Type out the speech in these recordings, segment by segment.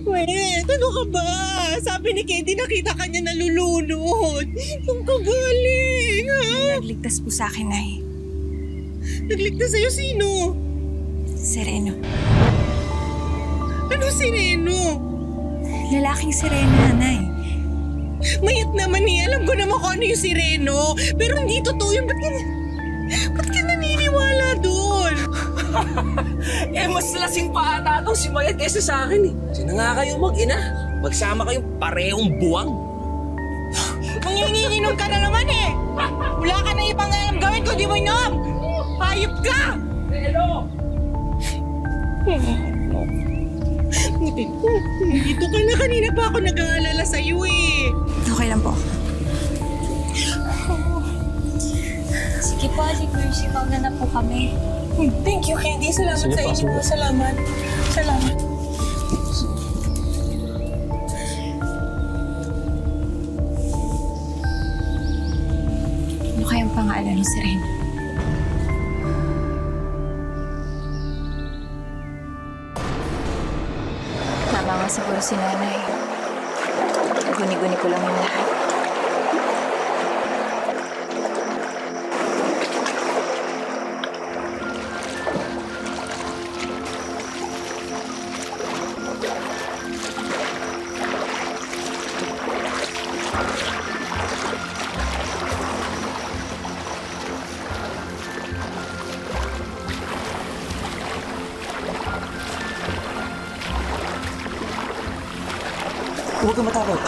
Wait, ano ka ba? Sabi ni Candy nakita ka niya nalulunod. Ang kagaling, ha? Nagligtas po sa akin, Nay. Nagligtas sa'yo sino? Sereno. Ano si Reno? Lalaking Serena, Nay. Mayat naman eh. Alam ko naman kung ano yung si Reno. Pero hindi totoo yun. Ba't ka naniniwala doon? Mas lasing pa ata itong si Mayat kaysa sa akin eh. Sino nga kayo mag-ina? Magsama kayong parehong buwang. Manginginom ka na naman eh. Wala ka na ibang alam gawin ko, di mo inom. Hayop ka! Hello! Dito ka na. Kanina pa ako nag-aalala sa'yo eh. Okay lang po. Sige po, Ate Mercy, mauna na po kami. Thank you, Candy. Salamat sa inyo. Salamat. Salamat. Ano kayang pangalan ni Serena? Tama nga siguro si Nanay. Guni-guni ko lang yung lahat. Huwag kang matakot.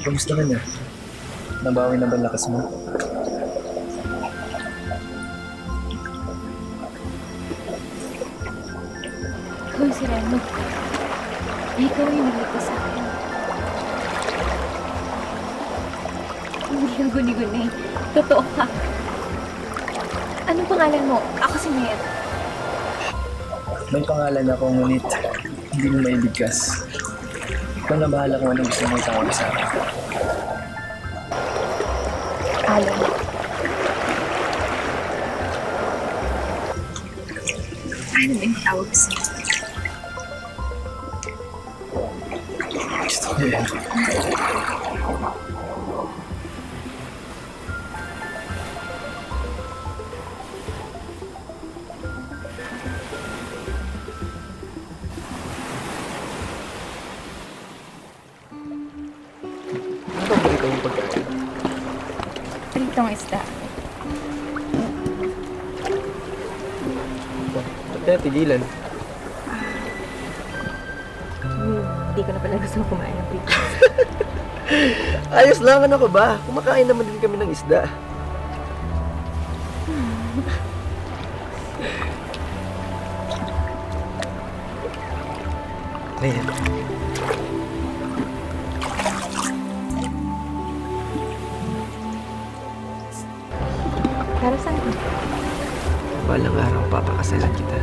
Kamusta ka na? Nabawi na ba lakas mo? Hoy, Sereno. Ikaw yung nagligtas sa akin. Hindi ka guni-guni. Totoo ka. Anong pangalan mo? Ako si Mayat. May pangalan ako, ngunit hindi mo mailigkas. Ikaw na bahala kung anong gusto mo tawag sa akin. Alan. Ano ba yung tawag sa'yo? Gusto ko yan. Ano ba paborito mong pagkain? Pritong isda. Ba't kaya tigilan? Hindi ko na pala gusto kumain ng pritong. Ayos lang, ano ka ba? Kumakain naman din kami ng isda. Ayan. Para saan ka? Balang araw, papakasalan kita.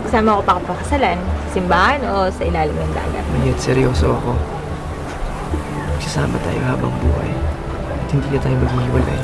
Kasama ko pa kapakasalan? Sa simbahan o sa ilalim ng dagat? Mayat, seryoso ako. Magsasama tayo habang buhay. At hindi na tayo maghihiwalay.